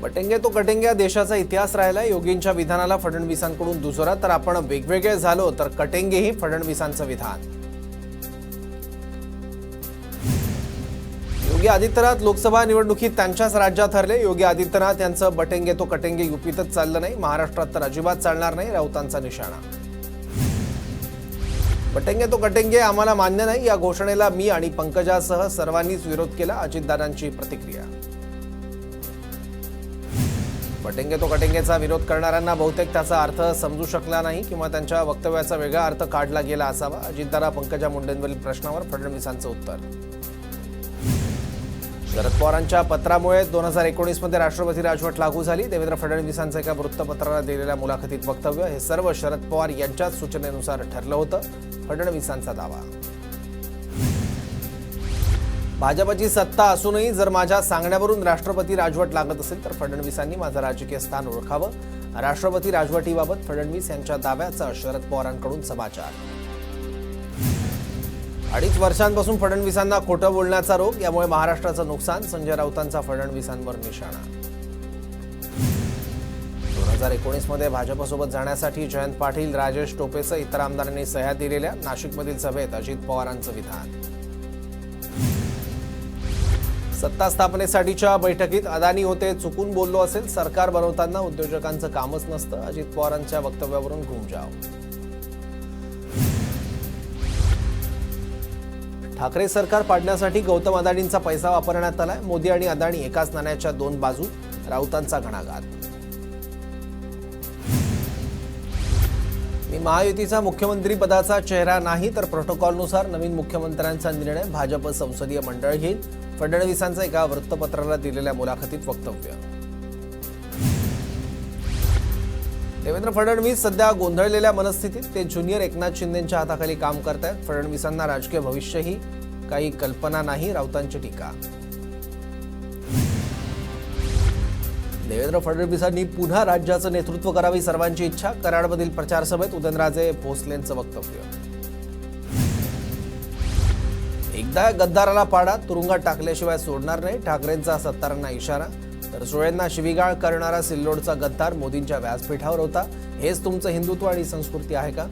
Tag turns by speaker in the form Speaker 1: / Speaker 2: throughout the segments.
Speaker 1: बटेंगे तो कटेंगे देशाचा इतिहास राहिला। योगींच्या विधानाला फडणवीसांकडून दुजोरा, तर आपण वेगवेगळे झालो तर कटेंगेही फडणवीसांचं विधान। योगी आदित्यनाथ लोकसभा निवडणुकीत त्यांच्याच राज्यात हरले। योगी आदित्यनाथ यांचं बटेंगे तो कटेंगे युपीतच चाललं नाही, महाराष्ट्रात तर अजिबात चालणार नाही, राऊतांचा निशाणा। बटेंगे तो कटेंगे आम्हाला मान्य नाही, या घोषणेला मी आणि पंकजासह सर्वांनीच विरोध केला, अजितदादांची प्रतिक्रिया। बटेंगे तो कटेंगेचा विरोध करणाऱ्यांना बहुतेक त्याचा अर्थ समजू शकला नाही किंवा त्यांच्या वक्तव्याचा वेगळा अर्थ काढला गेला असावा। अजितदादा पंकजा मुंडेंवरील प्रश्नावर फडणवीसांचं उत्तर। शरद पवारांच्या पत्रामुळे 2019 मध्ये राष्ट्रपती राजवट लागू झाली। देवेंद्र फडणवीसांचं एका वृत्तपत्राला दिलेल्या मुलाखतीत वक्तव्य, हे सर्व शरद पवार यांच्याच सूचनेनुसार ठरलं होतं, फडणवीसांचा दावा। भाजपची सत्ता असूनही जर माझ्या सांगण्यावरून राष्ट्रपती राजवट लागत असेल तर फडणवीसांनी माझं राजकीय स्थान ओळखावं। राष्ट्रपती राजवटीबाबत फडणवीस यांच्या दाव्याचा शरद पवारांकडून समाचार। 2.5 वर्षांपासून फडणवीसांना खोटं बोलण्याचा रोग, यामुळे महाराष्ट्राचं नुकसान, संजय राऊतांचा फडणवीसांवर निशाणा। 2019 मध्ये भाजपसोबत जाण्यासाठी जयंत पाटील, राजेश टोपेसह इतर आमदारांनी सह्या दिलेल्या नाशिकमधील सभेत अजित पवारांचं विधान। सत्ता स्थापनेसाठीच्या बैठकीत अदानी होते, चुकून बोललो असेल, सरकार बनवताना उद्योजकांचं कामच नसतं, अजित पवारांच्या वक्तव्यावरून घुमजाव। ठाकरे सरकार पाडण्यासाठी गौतम अदानींचा पैसा वापरण्यात आलाय, मोदी आणि अदानी एकाच नाण्याच्या दोन बाजू, राऊतांचा घणाघात। मी महायुतीचा मुख्यमंत्री पदाचा चेहरा नाही, तर प्रोटोकॉलनुसार नवीन मुख्यमंत्र्यांचा निर्णय भाजप संसदीय मंडळ घेईल, फडणवीसांचं एका वृत्तपत्राला दिलेल्या मुलाखतीत वक्तव्य। देवेंद्र फडणवीस सध्या गोंधळलेल्या मनस्थितीत, ते ज्युनियर एकनाथ शिंदेंच्या हाताखाली काम करतायत, फडणवीसांना राजकीय भविष्यही काही कल्पना नाही, राऊतांची टीका। देवेंद्र फडणवीसांनी पुन्हा राज्याचं नेतृत्व करावी, सर्वांची इच्छा, कराडमधील प्रचार सभेत उदयनराजे भोसलेंचं वक्तव्य। एकदा गद्दाराला पाडा, तुरुंगात टाकल्याशिवाय सोडणार नाही, ठाकरेंचा सत्तारांना इशारा, तर सुळेंना शिवीगाळ करणारा सिल्लोडचा गद्दार मोदींच्या व्यासपीठावर होता, हेच तुमचं हिंदुत्व आणि संस्कृती आहे का,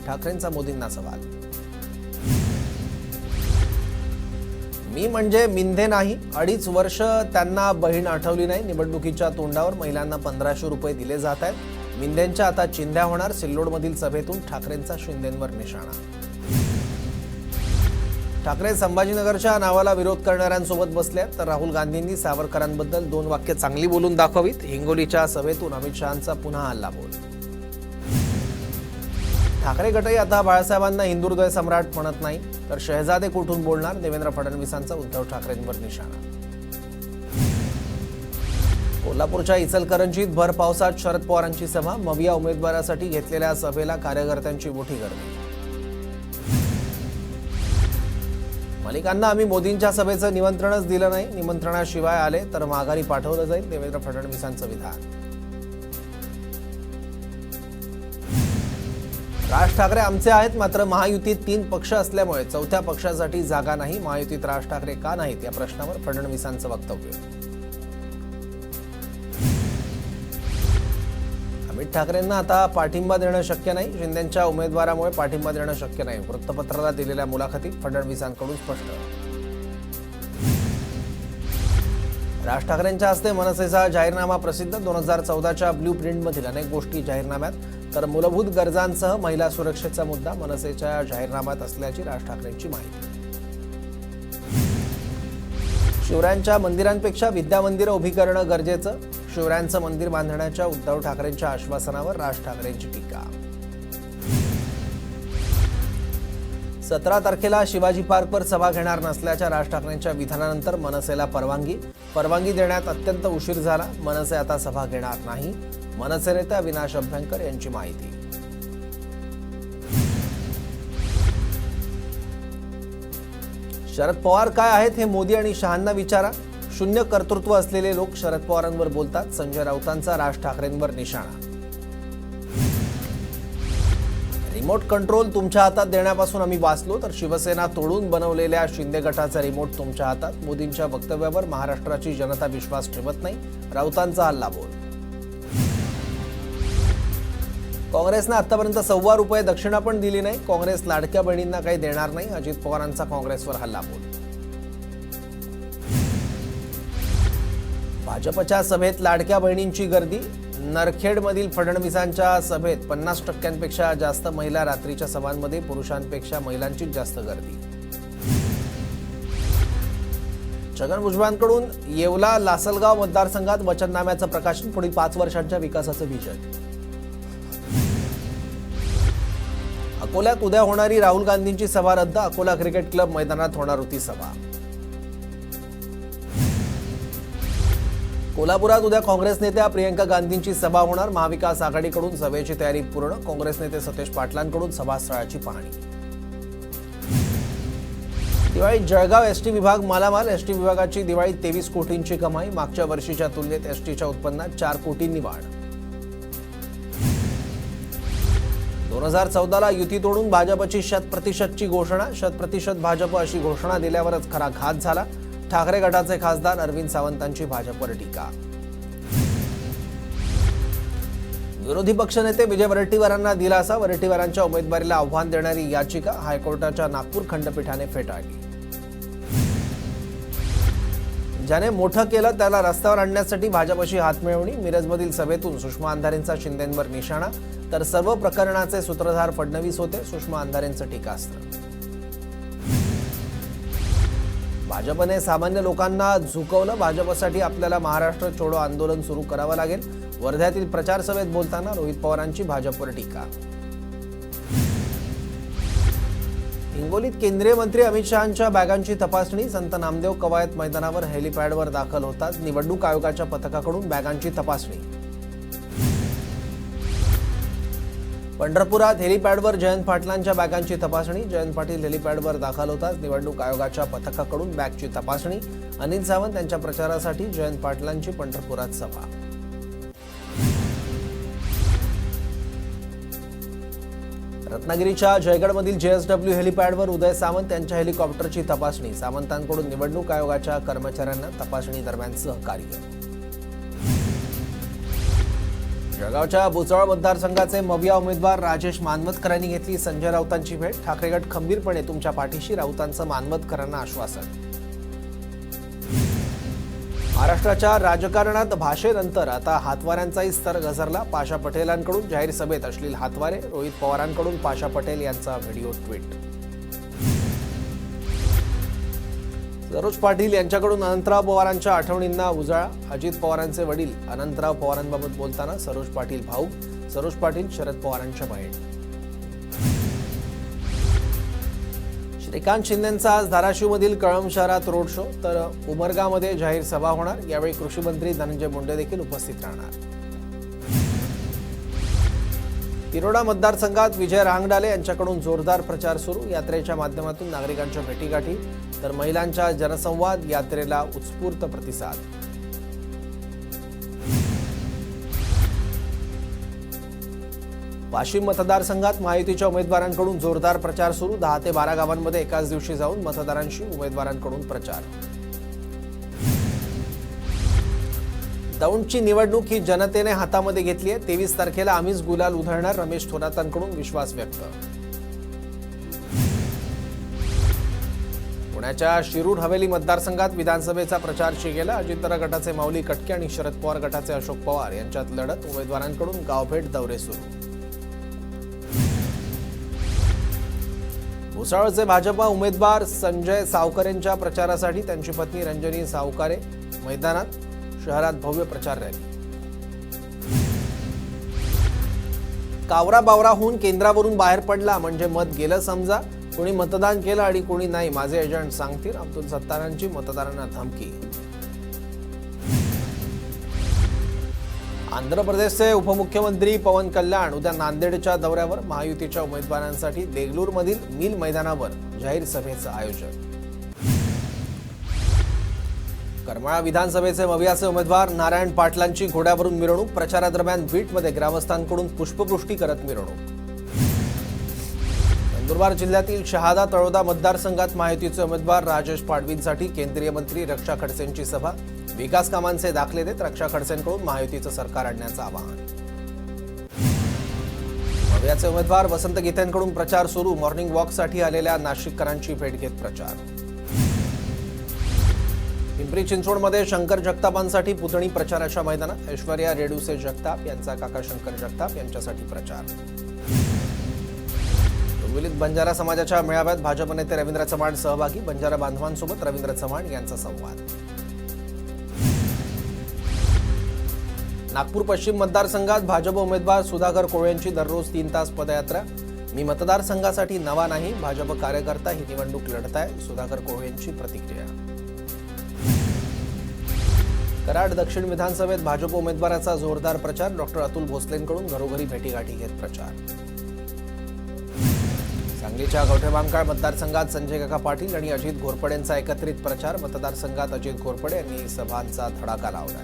Speaker 1: ठाकरेंचा मोदींना सवाल। मी म्हणजे मिंधे नाही, 2.5 वर्ष त्यांना बहीण आठवली नाही, निवडणुकीच्या तोंडावर महिलांना 1500 रुपये दिले जात आहेत, मिंधेंच्या आता चिंध्या होणार, सिल्लोडमधील सभेतून ठाकरेंचा शिंदेंवर निशाणा। ठाकरे संभाजीनगरच्या नावाला विरोध करणाऱ्यांसोबत बसले, तर राहुल गांधींनी सावरकरांबद्दल 2 वाक्य चांगली बोलून दाखवावीत, हिंगोलीच्या सभेतून अमित शहांचा पुन्हा हल्लाबोल। ठाकरे गटही आता बाळासाहेबांना हिंदुहृदय सम्राट म्हणत नाही, तर शहजादे कुठून बोलणार, देवेंद्र फडणवीसांचा उद्धव ठाकरेंवर निशाणा। कोल्हापूरच्या इचलकरंजीत भर पावसात शरद पवारांची सभा, मविया उमेदवारासाठी घेतलेल्या सभेला कार्यकर्त्यांची मोठी गर्दी। मलिकांना आम्ही मोदींच्या सभेचं निमंत्रणच दिलं नाही, निमंत्रणाशिवाय आले तर माघारी पाठवलं जाईल, देवेंद्र फडणवीसांचं विधान। राज ठाकरे आमचे आहेत, मात्र महायुतीत 3 पक्ष असल्यामुळे 4थ्या पक्षासाठी जागा नाही, महायुतीत राज ठाकरे का नाहीत, या प्रश्नावर फडणवीसांचं वक्तव्य। अमित ठाकरेंना आता पाठिंबा देणं शक्य नाही, शिंदेंच्या उमेदवारामुळे पाठिंबा देणं शक्य नाही, वृत्तपत्राला दिलेल्या मुलाखतीत फडणवीसांकडून स्पष्ट। राज ठाकरेंच्या हस्ते मनसेचा जाहीरनामा प्रसिद्ध, 2014च्या ब्लू प्रिंटमधील अनेक गोष्टी जाहीरनाम्यात, तर मूलभूत गरजांसह महिला सुरक्षेचा मुद्दा मनसेच्या जाहीरनाम्यात असल्याची राज ठाकरेंची माहिती। शिवरायांच्या मंदिरांपेक्षा विद्यामंदिरं उभी करणं गरजेचं, शिवरायांचं मंदिर बांधण्याच्या उद्धव ठाकरेंच्या आश्वासनावर राज ठाकरेंची टीका। 17 तारखेला शिवाजी पार्कवर सभा घेणार नसल्याच्या राज ठाकरेंच्या विधानानंतर मनसेला परवानगी देण्यात अत्यंत उशीर झाला, मनसे आता सभा घेणार नाही, मनसे नेते अविनाश अभ्यंकर यांची माहिती। शरद पवार काय आहेत हे मोदी आणि शहांना विचारा, शून्य कर्तृत्व असलेले लोक शरद पवारांवर बोलतात, संजय राऊतांचा राज ठाकरेंवर निशाणा। रिमोट कंट्रोल तुमच्या हातात देण्यापासून आम्ही वाचलो, तर शिवसेना तोडून बनवलेल्या शिंदे गटाचा रिमोट तुमच्या हातात. मोदींच्या वक्तव्यावर महाराष्ट्राची जनता विश्वास ठेवत नाही, राऊतांचा हल्ला बोल. काँग्रेसनं आतापर्यंत ₹1.25 दक्षिणा पण दिली नाही. काँग्रेस लाडक्या बहिणींना काही देणार नाही, अजित पवारांचा काँग्रेसवर हल्ला बोल. भाजपच्या सभेत लाडक्या बहिणींची गर्दी. नरखेडमधील फडणवीसांच्या सभेत 50% जास्त महिला. रात्रीच्या सभांमध्ये पुरुषांपेक्षा महिलांचीच जास्त गर्दी. छगन भुजबळांकडून येवला लासलगाव मतदारसंघात वचननाम्याचं प्रकाशन. पुढील 5 वर्षांच्या विकासाचं विजन. अकोल्यात उद्या होणारी राहुल गांधींची सभा रद्द. अकोला क्रिकेट क्लब मैदानात होणार होती सभा. कोल्हापुरात उद्या काँग्रेस नेत्या प्रियंका गांधींची सभा होणार. महाविकास आघाडीकडून सभेची तयारी पूर्ण. काँग्रेस नेते सतेज पाटलांकडून सभास्थळाची पाहणी. दिवाळीत जळगाव एसटी विभाग मालामाल. एसटी विभागाची दिवाळीत 23 कोटींची कमाई. मागच्या वर्षीच्या तुलनेत एसटीच्या उत्पन्नात 4 कोटींनी वाढ. 2014ला युती तोडून भाजपची 100% घोषणा. 100% भाजप अशी घोषणा दिल्यावरच खरा घात झाला. ठाकरे गटाचे खासदार अरविंद सावंतांची भाजपवर टीका. विरोधी पक्षनेते विजय वडेट्टीवारांना दिलासा. वडेट्टीवारांच्या उमेदवारीला आव्हान देणारी याचिका हायकोर्टाच्या नागपूर खंडपीठाने फेटाळली. ज्याने मोठं केलं त्याला रस्त्यावर आणण्यासाठी भाजपशी हातमिळवणी. मिरजमधील सभेतून सुषमा अंधारेंचा शिंदेंवर निशाणा. तर सर्व प्रकरणाचे सूत्रधार फडणवीस होते, सुषमा अंधारेंचं टीकास्त्र. भाजपने सामान्य लोकांना झुकवलं. भाजपसाठी आपल्याला महाराष्ट्र छोडो आंदोलन सुरू करावं लागेल. वर्ध्यातील प्रचार सभेत बोलताना रोहित पवारांची भाजपवर टीका. हिंगोलीत केंद्रीय मंत्री अमित शहांच्या बॅगांची तपासणी. संत नामदेव कवायत मैदानावर हेलिपॅडवर दाखल होतात. निवडणूक आयोगाच्या पथकाकडून बॅगांची तपासणी. पंढरपुरात हेलिपॅडवर जयंत पाटलांच्या बॅगांची तपासणी. जयंत पाटील हेलिपॅडवर दाखल होतात. निवडणूक आयोगाच्या पथकाकडून बॅगची तपासणी. अनिल सावंत यांच्या प्रचारासाठी जयंत पाटलांची पंढरपुरात सभा. रत्नागिरीच्या जयगडमधील JSW हेलिपॅडवर उदय सामंत यांच्या हेलिकॉप्टरची तपासणी. सामंतांकडून निवडणूक आयोगाच्या कर्मचाऱ्यांना तपासणी दरम्यान सहकार्य. जळगावच्या भुसावळ मतदारसंघाचे मविया उमेदवार राजेश मानवतकरांनी घेतली संजय राऊतांची भेट. ठाकरे गट खंबीरपणे तुमच्या पाठीशी. राऊतांचं मानवतकरांना आश्वासन. महाराष्ट्राच्या राजकारणात भाषेनंतर आता हातवाऱ्यांचाही स्तर घसरला. पाशा पटेलांकडून जाहीर सभेत अश्लील हातवारे. रोहित पवारांकडून पाशा पटेल यांचा व्हिडिओ ट्विट. सरोज पाटील यांच्याकडून अनंतराव पवारांच्या आठवणींना उजाळा. अजित पवारांचे वडील अनंतराव पवारांबाबत बोलताना सरोज पाटील भाऊक. सरोज पाटील शरद पवारांच्या बहीण. श्रीकांत शिंदेंचा आज धाराशिवमधील कळंब शहरात रोड शो. तर उमरगामध्ये जाहीर सभा होणार. यावेळी कृषी मंत्री धनंजय मुंडे देखील उपस्थित राहणार. तिरोडा मतदारसंघात विजय रांगडाले यांच्याकडून जोरदार प्रचार सुरू. यात्रेच्या माध्यमातून नागरिकांच्या भेटीगाठी. तर महिलांच्या जनसंवाद यात्रेला उत्स्फूर्त प्रतिसाद. वाशिम मतदारसंघात महायुतीच्या उमेदवारांकडून जोरदार प्रचार सुरू. 10 ते 12 गावांमध्ये एकाच दिवशी जाऊन मतदारांशी उमेदवारांकडून प्रचार. दौंडची निवडणूक ही जनतेने हातामध्ये घेतली आहे. 23 तारखेला आम्हीच गुलाल उधळणार. रमेश थोरातांकडून विश्वास व्यक्त. पुण्याच्या शिरूर हवेली मतदारसंघात विधानसभेचा प्रचार शिगेला. अजितदादा गटाचे माऊली कटके आणि शरद पवार गटाचे अशोक पवार यांच्यात लढत. उमेदवारांकडून गावभेट दौरे सुरू. भुसावळचे भाजपा उमेदवार संजय सावकारेंच्या प्रचारासाठी त्यांची पत्नी रंजनी सावकारे मैदानात. शहरात भव्य प्रचार रॅली. कावरा बावराहून केंद्रावरून बाहेर पडला म्हणजे मत गेलं समजा. कोणी मतदान केलं आणि कोणी नाही माझे एजंट सांगतील. अब्दुल सत्तारांची मतदारांना धमकी. आंध्र प्रदेशचे उपमुख्यमंत्री पवन कल्याण उद्या नांदेडच्या दौऱ्यावर. महायुतीच्या उमेदवारांसाठी देगलूरमधील मिल मैदानावर जाहीर सभेचं आयोजन. करमाळा विधानसभेचे मवियाचे उमेदवार नारायण पाटलांची घोड्यावरून मिरवणूक. प्रचारादरम्यान बीटमध्ये ग्रामस्थांकडून पुष्पवृष्टी करत मिरवणूक. नंदुरबार जिल्ह्यातील शहादा तळोदा मतदारसंघात महायुतीचे उमेदवार राजेश पाडवींसाठी केंद्रीय मंत्री रक्षा खडसेंची सभा. विकास कामांचे दाखले देत रक्षा खडसेंकडून महायुतीचं सरकार आणण्याचं आवाहन. भव्याचे उमेदवार वसंत गीतेंकडून प्रचार सुरू. मॉर्निंग वॉकसाठी आलेल्या नाशिककरांची भेट घेत प्रचार. पिंपरी चिंचवडमध्ये शंकर जगतापांसाठी पुतणी प्रचाराच्या मैदानात. ऐश्वर्या रेडुसे जगताप यांचा काका शंकर जगताप यांच्यासाठी प्रचार. डोंबिवलीत बंजारा समाजाच्या मेळाव्यात भाजप नेते रवींद्र चव्हाण सहभागी. बंजारा बांधवांसोबत रवींद्र चव्हाण यांचा संवाद. नागपूर पश्चिम मतदारसंघात भाजप उमेदवार सुधाकर कोळेंची दररोज 3 तास पदयात्रा. मी मतदारसंघासाठी नवा नाही, भाजप कार्यकर्ता ही निवडणूक लढताय. सुधाकर कोळेंची प्रतिक्रिया. कराड दक्षिण विधानसभेत भाजप उमेदवाराचा जोरदार प्रचार. डॉक्टर अतुल भोसलेंकडून घरोघरी भेटीगाठी घेत प्रचार. सांगलीच्या कवठेमहांकाळ मतदारसंघात संजय काका पाटील आणि अजित घोरपडेंचा एकत्रित प्रचार. मतदारसंघात अजित घोरपडे यांनी सभांचा धडाका लावला.